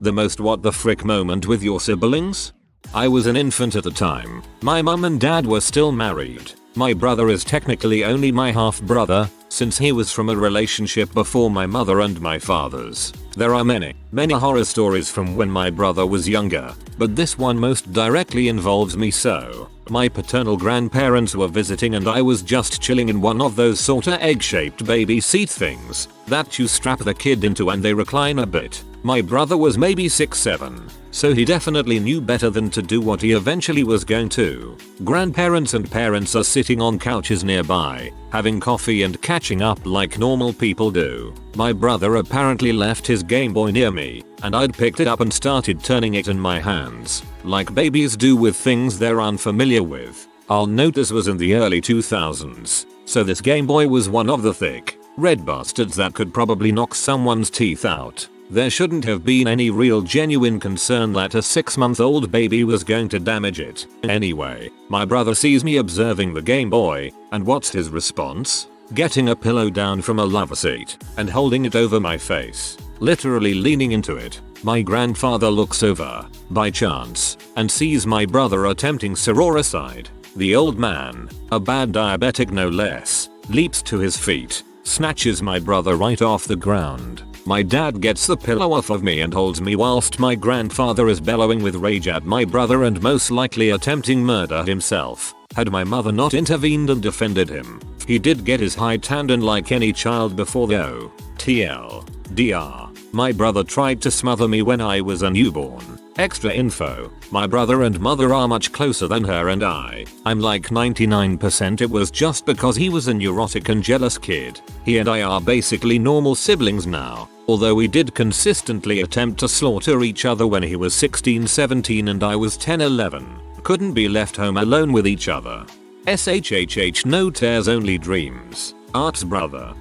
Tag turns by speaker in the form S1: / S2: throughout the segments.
S1: The most what the frick moment with your siblings? I was an infant at the time. My mum and dad were still married. My brother is technically only my half brother, since he was from a relationship before my mother and my father's. There are many horror stories from when my brother was younger, but this one most directly involves me. So, my paternal grandparents were visiting and I was just chilling in one of those sorta egg-shaped baby seat things that you strap the kid into and they recline a bit. My brother was maybe 6-7, so he definitely knew better than to do what he eventually was going to. Grandparents and parents are sitting on couches nearby, having coffee and catching up like normal people do. My brother apparently left his Game Boy near me, and I'd picked it up and started turning it in my hands, like babies do with things they're unfamiliar with. I'll note this was in the early 2000s, so this Game Boy was one of the thick, red bastards that could probably knock someone's teeth out. There shouldn't have been any real genuine concern that a 6-month-old baby was going to damage it. Anyway, my brother sees me observing the Game Boy, and what's his response? Getting a pillow down from a lover seat and holding it over my face, literally leaning into it. My grandfather looks over, by chance, and sees my brother attempting sororicide. The old man, a bad diabetic no less, leaps to his feet, snatches my brother right off the ground. My dad gets the pillow off of me and holds me whilst my grandfather is bellowing with rage at my brother and most likely attempting murder himself. Had my mother not intervened and defended him, he did get his hide tanned like any child before though. TLDR. My brother tried to smother me when I was a newborn. Extra info, my brother and mother are much closer than her and I. I'm like 99% it was just because he was a neurotic and jealous kid. He and I are basically normal siblings now, although we did consistently attempt to slaughter each other when he was 16-17 and I was 10-11. Couldn't be left home alone with each other. SHHH no tears only dreams. Art's brother.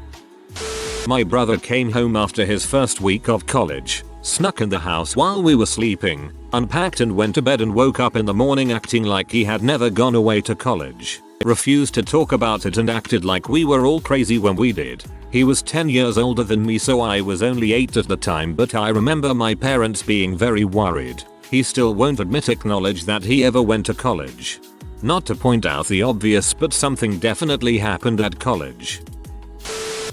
S1: My brother came home after his first week of college, snuck in the house while we were sleeping, unpacked and went to bed and woke up in the morning acting like he had never gone away to college. Refused to talk about it and acted like we were all crazy when we did. He was 10 years older than me so I was only 8 at the time but I remember my parents being very worried. He still won't acknowledge that he ever went to college. Not to point out the obvious but something definitely happened at college.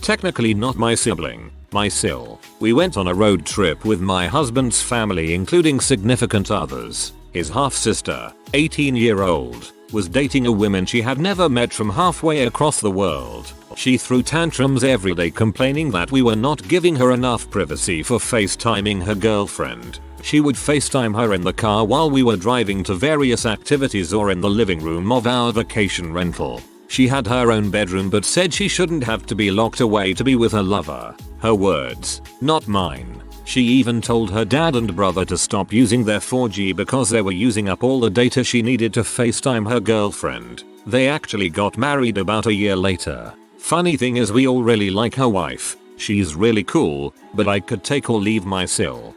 S1: Technically not my sibling, my sil. We went on a road trip with my husband's family including significant others. His half-sister, 18-year-old, was dating a woman she had never met from halfway across the world. She threw tantrums every day complaining that we were not giving her enough privacy for FaceTiming her girlfriend. She would FaceTime her in the car while we were driving to various activities or in the living room of our vacation rental. She had her own bedroom but said she shouldn't have to be locked away to be with her lover. Her words, not mine. She even told her dad and brother to stop using their 4G because they were using up all the data she needed to FaceTime her girlfriend. They actually got married about a year later. Funny thing is we all really like her wife. She's really cool, but I could take or leave my sil.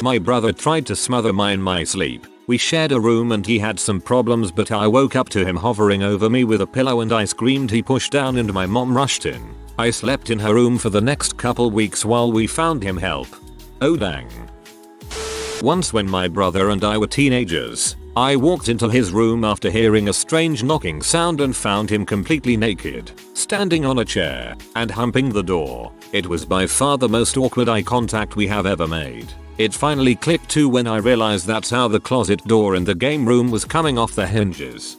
S1: My brother tried to smother me in my sleep. We shared a room and he had some problems but I woke up to him hovering over me with a pillow and I screamed. He pushed down and my mom rushed in. I slept in her room for the next couple weeks while we found him help. Oh dang. Once when my brother and I were teenagers, I walked into his room after hearing a strange knocking sound and found him completely naked, standing on a chair, and humping the door. It was by far the most awkward eye contact we have ever made. It finally clicked too when I realized that's how the closet door in the game room was coming off the hinges.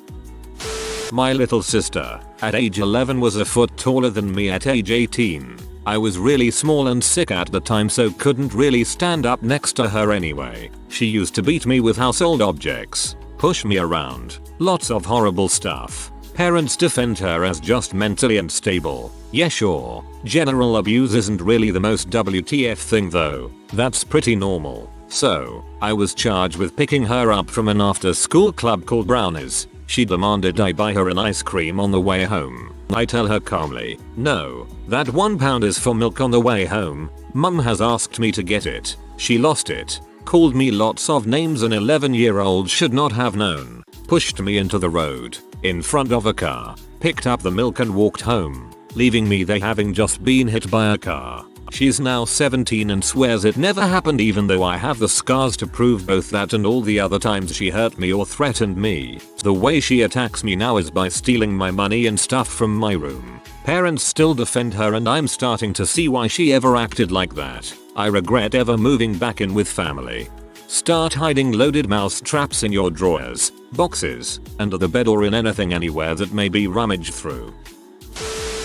S1: My little sister, at age 11 was a foot taller than me at age 18. I was really small and sick at the time so couldn't really stand up next to her anyway. She used to beat me with household objects, push me around, lots of horrible stuff. Parents defend her as just mentally unstable. Yeah sure, general abuse isn't really the most WTF thing though. That's pretty normal. So, I was charged with picking her up from an after-school club called Brownies. She demanded I buy her an ice cream on the way home. I tell her calmly, no, that £1 is for milk on the way home. Mum has asked me to get it. She lost it. Called me lots of names an 11-year-old should not have known. Pushed me into the road, in front of a car, picked up the milk and walked home, leaving me there having just been hit by a car. She's now 17 and swears it never happened, even though I have the scars to prove both that and all the other times she hurt me or threatened me. The way she attacks me now is by stealing my money and stuff from my room. Parents still defend her and I'm starting to see why she ever acted like that. I regret ever moving back in with family. Start hiding loaded mouse traps in your drawers, boxes, under the bed or in anything anywhere that may be rummaged through.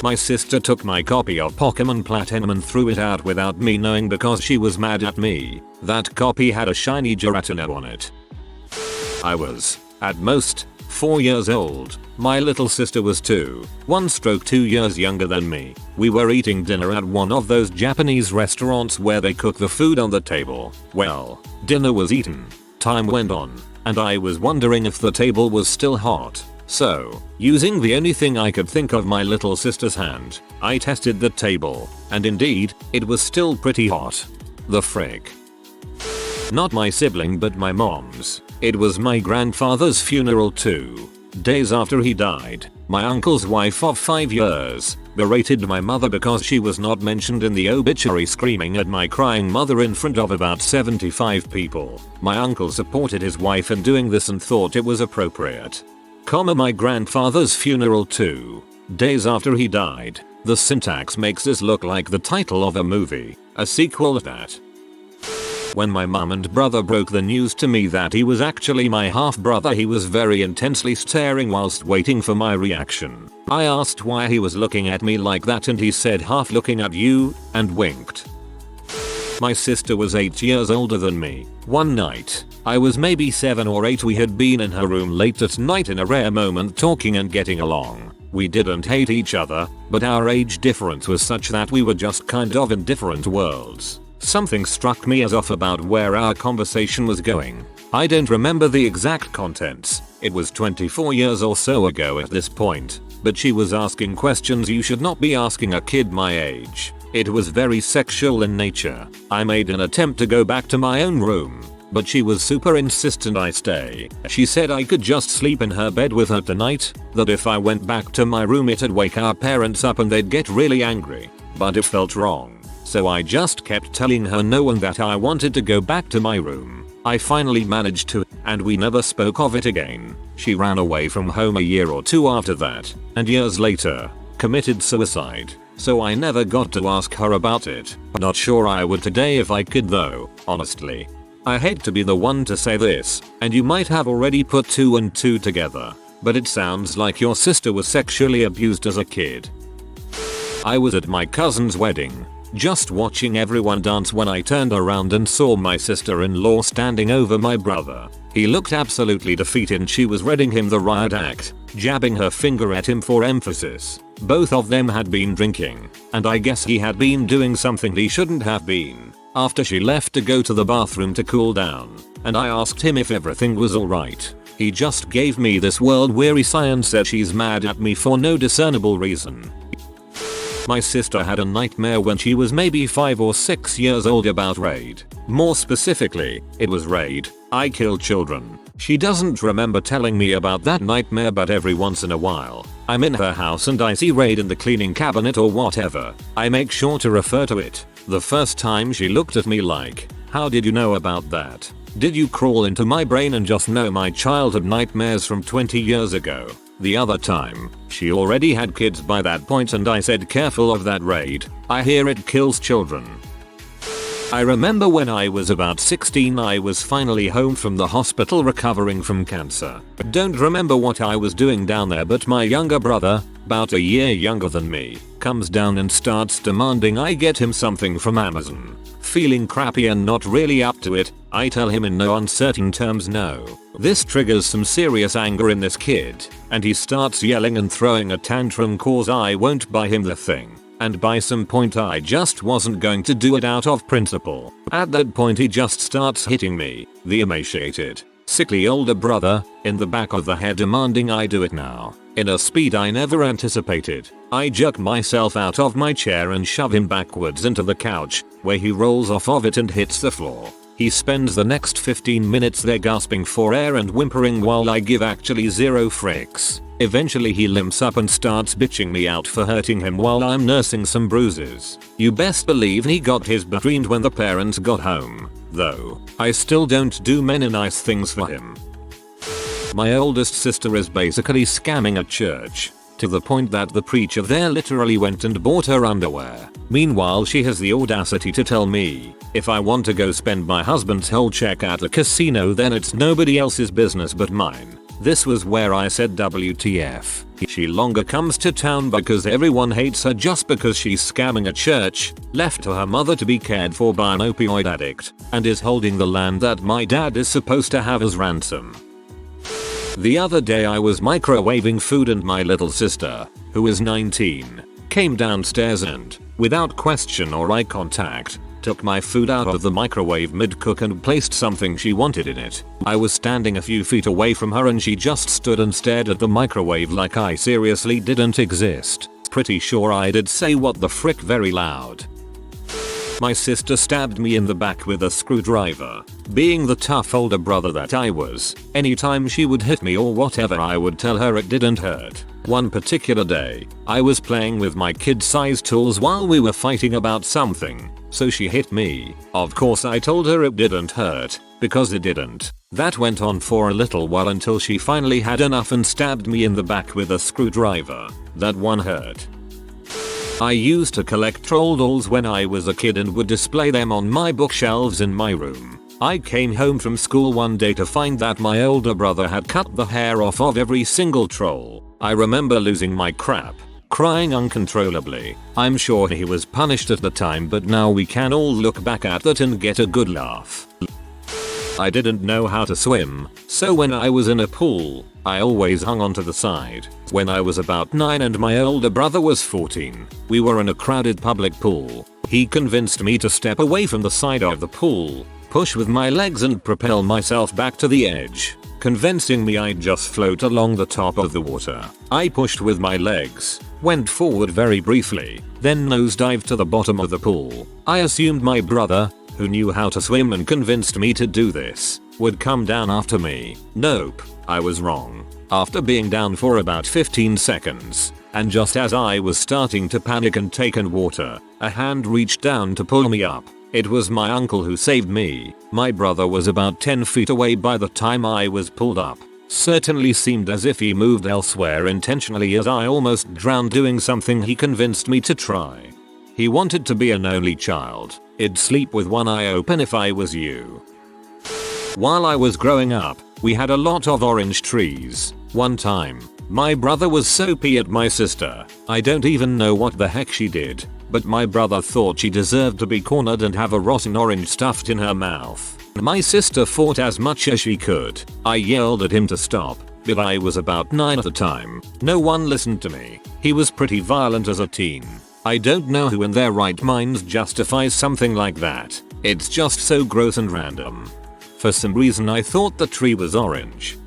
S1: My sister took my copy of Pokemon Platinum and threw it out without me knowing because she was mad at me. That copy had a shiny Giratina on it. I was, at most, 4 years old. My little sister was 2 years younger than me. We were eating dinner at one of those Japanese restaurants where they cook the food on the table. Well, dinner was eaten. Time went on, and I was wondering if the table was still hot. So, using the only thing I could think of, my little sister's hand, I tested the table, and indeed, it was still pretty hot. The frick. Not my sibling but my mom's. It was my grandfather's funeral 2 days after he died. My uncle's wife of 5 years berated my mother because she was not mentioned in the obituary, screaming at my crying mother in front of about 75 people. My uncle supported his wife in doing this and thought it was appropriate. My grandfather's funeral 2 days after he died. The syntax makes this look like the title of a movie, a sequel at that. When my mum and brother broke the news to me that he was actually my half-brother, he was very intensely staring whilst waiting for my reaction. I asked why he was looking at me like that and he said, "Half looking at you," and winked. My sister was 8 years older than me. One night, I was maybe 7 or 8, we had been in her room late at night in a rare moment talking and getting along. We didn't hate each other, but our age difference was such that we were just kind of in different worlds. Something struck me as off about where our conversation was going. I don't remember the exact contents. It was 24 years or so ago at this point, but she was asking questions you should not be asking a kid my age. It was very sexual in nature. I made an attempt to go back to my own room, but she was super insistent I stay. She said I could just sleep in her bed with her tonight, that if I went back to my room it'd wake our parents up and they'd get really angry. But it felt wrong. So I just kept telling her no and that I wanted to go back to my room. I finally managed to, and we never spoke of it again. She ran away from home a year or 2 after that, and years later, committed suicide. So I never got to ask her about it. Not sure I would today if I could though, honestly. I hate to be the one to say this, and you might have already put 2 and 2 together, but it sounds like your sister was sexually abused as a kid. I was at my cousin's wedding, just watching everyone dance when I turned around and saw my sister-in-law standing over my brother. He looked absolutely defeated and she was reading him the riot act, jabbing her finger at him for emphasis. Both of them had been drinking, and I guess he had been doing something he shouldn't have been. After she left to go to the bathroom to cool down, and I asked him if everything was alright, he just gave me this world-weary sigh and said she's mad at me for no discernible reason. My sister had a nightmare when she was maybe 5 or 6 years old about raid. More specifically, it was raid, I kill children. She doesn't remember telling me about that nightmare, but every once in a while, I'm in her house and I see raid in the cleaning cabinet or whatever. I make sure to refer to it. The first time she looked at me like, "How did you know about that? Did you crawl into my brain and just know my childhood nightmares from 20 years ago?" The other time, she already had kids by that point and I said, "Careful of that raid, I hear it kills children." I remember when I was about 16 I was finally home from the hospital recovering from cancer. Don't remember what I was doing down there, but my younger brother, about a year younger than me, comes down and starts demanding I get him something from Amazon. Feeling crappy and not really up to it, I tell him in no uncertain terms no. This triggers some serious anger in this kid, and he starts yelling and throwing a tantrum cause I won't buy him the thing. And by some point I just wasn't going to do it out of principle. At that point he just starts hitting me, the emaciated, sickly older brother, in the back of the head demanding I do it now. In a speed I never anticipated, I jerk myself out of my chair and shove him backwards into the couch, where he rolls off of it and hits the floor. He spends the next 15 minutes there gasping for air and whimpering while I give actually zero fricks. Eventually he limps up and starts bitching me out for hurting him while I'm nursing some bruises. You best believe he got his butt reamed when the parents got home. Though, I still don't do many nice things for him. My oldest sister is basically scamming at church. To the point that the preacher there literally went and bought her underwear. Meanwhile she has the audacity to tell me, if I want to go spend my husband's whole check at a casino then it's nobody else's business but mine. This was where I said WTF. She longer comes to town because everyone hates her just because she's scamming a church, left to her mother to be cared for by an opioid addict, and is holding the land that my dad is supposed to have as ransom. The other day I was microwaving food and my little sister, who is 19, came downstairs and, without question or eye contact, took my food out of the microwave mid-cook and placed something she wanted in it. I was standing a few feet away from her and she just stood and stared at the microwave like I seriously didn't exist. Pretty sure I did say what the frick very loud. My sister stabbed me in the back with a screwdriver. Being the tough older brother that I was, anytime she would hit me or whatever I would tell her it didn't hurt. One particular day, I was playing with my kid-sized tools while we were fighting about something, so she hit me. Of course I told her it didn't hurt, because it didn't. That went on for a little while until she finally had enough and stabbed me in the back with a screwdriver. That one hurt. I used to collect troll dolls when I was a kid and would display them on my bookshelves in my room. I came home from school one day to find that my older brother had cut the hair off of every single troll. I remember losing my crap, crying uncontrollably. I'm sure he was punished at the time, but now we can all look back at that and get a good laugh. I didn't know how to swim, so when I was in a pool, I always hung onto the side. When I was about 9 and my older brother was 14, we were in a crowded public pool. He convinced me to step away from the side of the pool, push with my legs and propel myself back to the edge, convincing me I'd just float along the top of the water. I pushed with my legs, went forward very briefly, then nosedived to the bottom of the pool. I assumed my brother, who knew how to swim and convinced me to do this, would come down after me. Nope, I was wrong. After being down for about 15 seconds, and just as I was starting to panic and take in water, a hand reached down to pull me up. It was my uncle who saved me. My brother was about 10 feet away by the time I was pulled up. Certainly seemed as if he moved elsewhere intentionally as I almost drowned doing something he convinced me to try. He wanted to be an only child. I'd sleep with one eye open if I was you. While I was growing up, we had a lot of orange trees. One time, my brother was so pissed at my sister. I don't even know what the heck she did, but my brother thought she deserved to be cornered and have a rotten orange stuffed in her mouth. My sister fought as much as she could. I yelled at him to stop, but I was about 9 at the time. No one listened to me. He was pretty violent as a teen. I don't know who in their right minds justifies something like that. It's just so gross and random. For some reason I thought the tree was orange.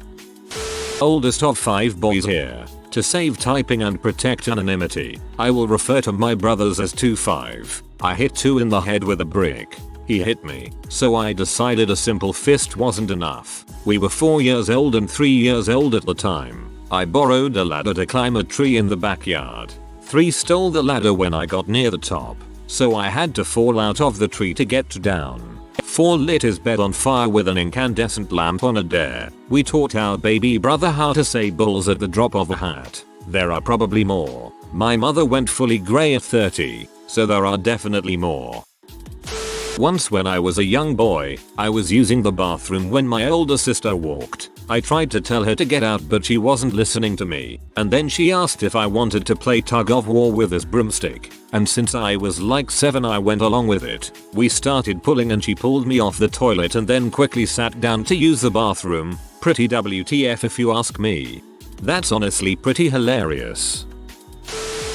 S1: Oldest of 5 boys here. To save typing and protect anonymity, I will refer to my brothers as 2-5. I hit 2 in the head with a brick. He hit me, so I decided a simple fist wasn't enough. We were 4 years old and 3 years old at the time. I borrowed a ladder to climb a tree in the backyard. 3 stole the ladder when I got near the top, so I had to fall out of the tree to get down. 4 lit his bed on fire with an incandescent lamp on a dare. We taught our baby brother how to say bulls at the drop of a hat. There are probably more. My mother went fully grey at 30, so there are definitely more. Once when I was a young boy, I was using the bathroom when my older sister walked. I tried to tell her to get out but she wasn't listening to me, and then she asked if I wanted to play tug of war with this broomstick, and since I was like 7 I went along with it. We started pulling and she pulled me off the toilet and then quickly sat down to use the bathroom. Pretty WTF if you ask me. That's honestly pretty hilarious.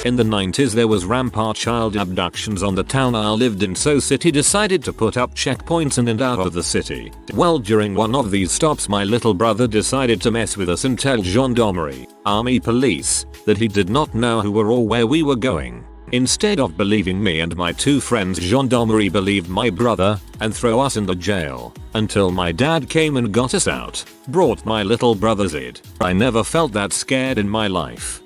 S1: In the 90s there was rampant child abductions on the town I lived in, so city decided to put up checkpoints in and out of the city. Well, during one of these stops my little brother decided to mess with us and tell gendarmerie, army, police, that he did not know who were or where we were going. Instead of believing me and my two friends, gendarmerie believed my brother and throw us in the jail until my dad came and got us out. Brought my little brother's id. I never felt that scared in my life.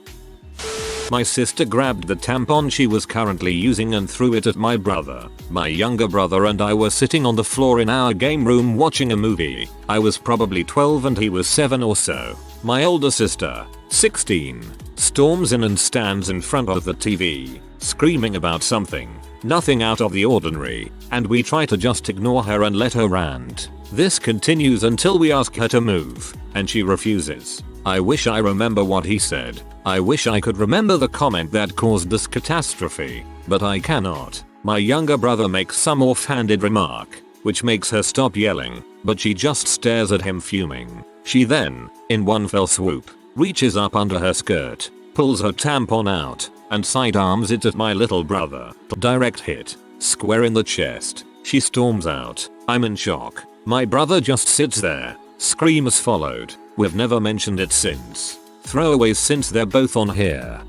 S1: My sister grabbed the tampon she was currently using and threw it at my brother. My younger brother and I were sitting on the floor in our game room watching a movie. I was probably 12 and he was 7 or so. My older sister, 16, storms in and stands in front of the TV, screaming about something. Nothing out of the ordinary, and we try to just ignore her and let her rant. This continues until we ask her to move, and she refuses. I wish I remember what he said. I wish I could remember the comment that caused this catastrophe, but I cannot. My younger brother makes some offhanded remark, which makes her stop yelling, but she just stares at him fuming. She then, in one fell swoop, reaches up under her skirt, pulls her tampon out, and sidearms it at my little brother. Direct hit. Square in the chest. She storms out. I'm in shock. My brother just sits there. Screams followed. We've never mentioned it since. Throwaways since they're both on here.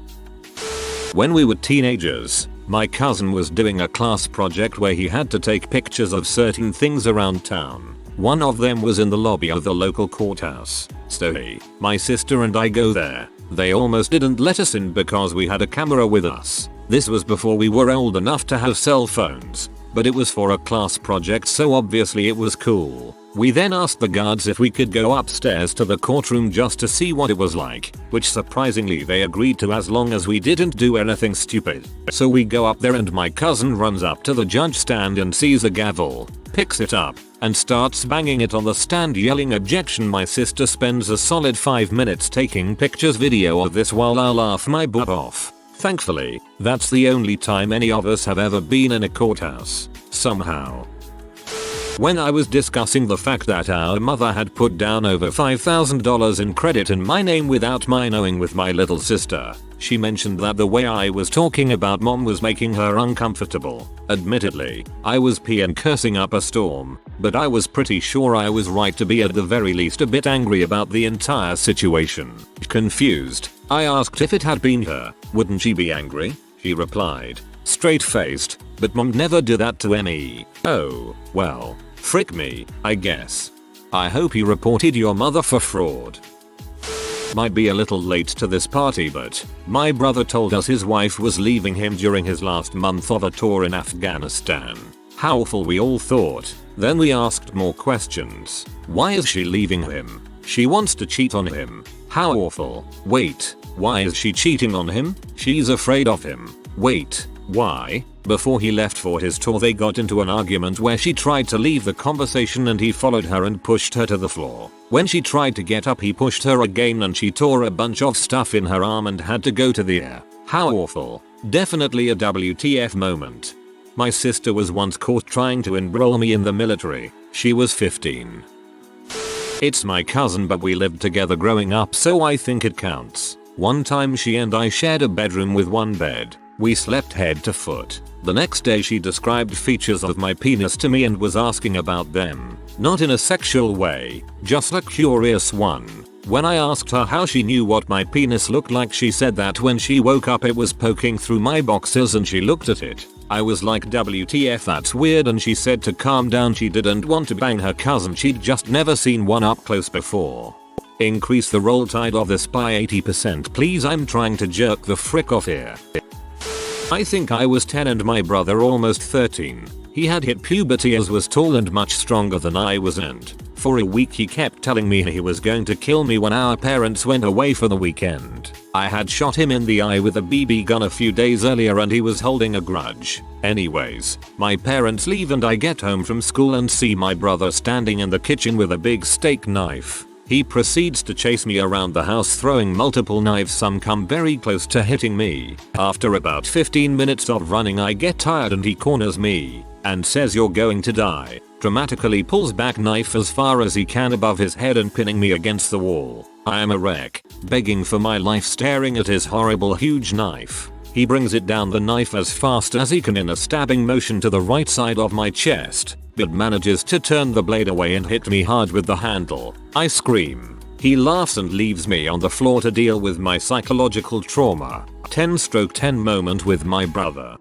S1: When we were teenagers, my cousin was doing a class project where he had to take pictures of certain things around town. One of them was in the lobby of the local courthouse. So he, my sister and I go there. They almost didn't let us in because we had a camera with us. This was before we were old enough to have cell phones, but it was for a class project, so obviously it was cool. We then asked the guards if we could go upstairs to the courtroom just to see what it was like, which surprisingly they agreed to as long as we didn't do anything stupid. So we go up there and my cousin runs up to the judge stand and sees a gavel, picks it up, and starts banging it on the stand yelling objection. My sister spends a solid 5 minutes taking pictures video of this while I laugh my butt off. Thankfully, that's the only time any of us have ever been in a courthouse. Somehow. When I was discussing the fact that our mother had put down over $5,000 in credit in my name without my knowing with my little sister, she mentioned that the way I was talking about mom was making her uncomfortable. Admittedly, I was peeing cursing up a storm, but I was pretty sure I was right to be at the very least a bit angry about the entire situation. Confused, I asked if it had been her, wouldn't she be angry? She replied, straight-faced, but mom never did that to me. Oh, well, frick me, I guess. I hope you reported your mother for fraud. Might be a little late to this party, but my brother told us his wife was leaving him during his last month of a tour in Afghanistan. How awful, we all thought. Then we asked more questions. Why is she leaving him? She wants to cheat on him. How awful. Wait, why is she cheating on him? She's afraid of him. Wait, why? Before he left for his tour they got into an argument where she tried to leave the conversation and he followed her and pushed her to the floor. When she tried to get up he pushed her again and she tore a bunch of stuff in her arm and had to go to the ER. How awful. Definitely a WTF moment. My sister was once caught trying to enroll me in the military. She was 15. It's my cousin but we lived together growing up so I think it counts. One time she and I shared a bedroom with one bed. We slept head to foot. The next day she described features of my penis to me and was asking about them. Not in a sexual way, just a curious one. When I asked her how she knew what my penis looked like she said that when she woke up it was poking through my boxers and she looked at it. I was like WTF, that's weird, and she said to calm down, she didn't want to bang her cousin, she'd just never seen one up close before. Increase the roll tide of this by 80% please, I'm trying to jerk the frick off here. I think I was 10 and my brother almost 13. He had hit puberty as was tall and much stronger than I was, and for a week he kept telling me he was going to kill me when our parents went away for the weekend. I had shot him in the eye with a BB gun a few days earlier and he was holding a grudge. Anyways, my parents leave and I get home from school and see my brother standing in the kitchen with a big steak knife. He proceeds to chase me around the house throwing multiple knives, some come very close to hitting me. After about 15 minutes of running I get tired and he corners me and says you're going to die. Dramatically pulls back knife as far as he can above his head and pinning me against the wall. I am a wreck, begging for my life staring at his horrible huge knife. He brings it down the knife as fast as he can in a stabbing motion to the right side of my chest, but manages to turn the blade away and hit me hard with the handle. I scream. He laughs and leaves me on the floor to deal with my psychological trauma. 10/10 moment with my brother.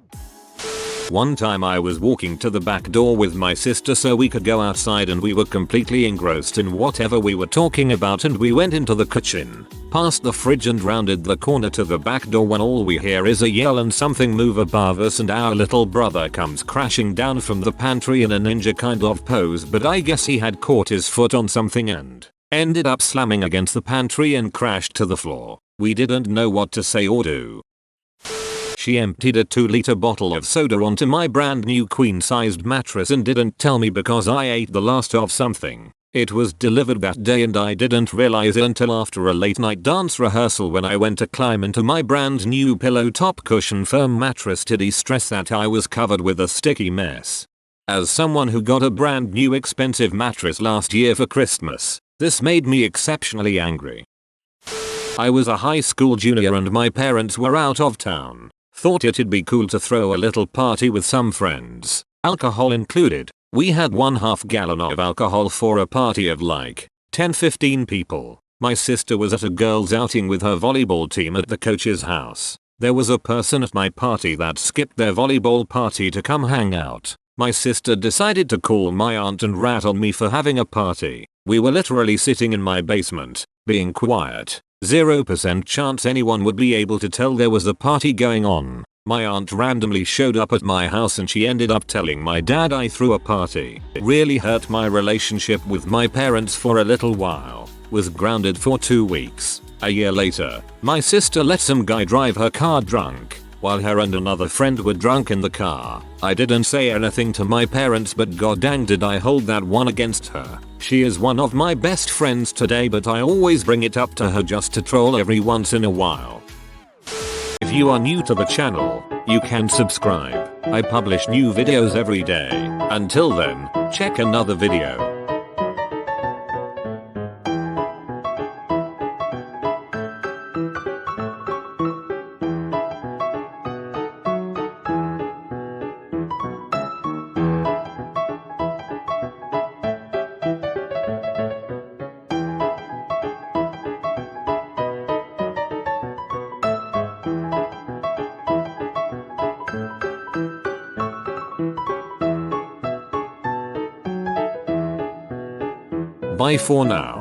S1: One time I was walking to the back door with my sister so we could go outside, and we were completely engrossed in whatever we were talking about, and we went into the kitchen, past the fridge and rounded the corner to the back door when all we hear is a yell and something move above us, and our little brother comes crashing down from the pantry in a ninja kind of pose, but I guess he had caught his foot on something and ended up slamming against the pantry and crashed to the floor. We didn't know what to say or do. She emptied a 2-liter bottle of soda onto my brand new queen-sized mattress and didn't tell me because I ate the last of something. It was delivered that day and I didn't realize it until after a late night dance rehearsal when I went to climb into my brand new pillow top cushion firm mattress to de-stress that I was covered with a sticky mess. As someone who got a brand new expensive mattress last year for Christmas, this made me exceptionally angry. I was a high school junior and my parents were out of town. Thought it'd be cool to throw a little party with some friends, alcohol included. We had 1/2 gallon of alcohol for a party of like 10-15 people. My sister was at a girls outing with her volleyball team at the coach's house. There was a person at my party that skipped their volleyball party to come hang out. My sister decided to call my aunt and rat on me for having a party. We were literally sitting in my basement, being quiet. 0% chance anyone would be able to tell there was a party going on. My aunt randomly showed up at my house and she ended up telling my dad I threw a party. It really hurt my relationship with my parents for a little while. Was grounded for 2 weeks. A year later, my sister let some guy drive her car drunk, while her and another friend were drunk in the car. I didn't say anything to my parents, but god dang did I hold that one against her. She is one of my best friends today, but I always bring it up to her just to troll every once in a while. If you are new to the channel, you can subscribe. I publish new videos every day. Until then, check another video. Bye for now.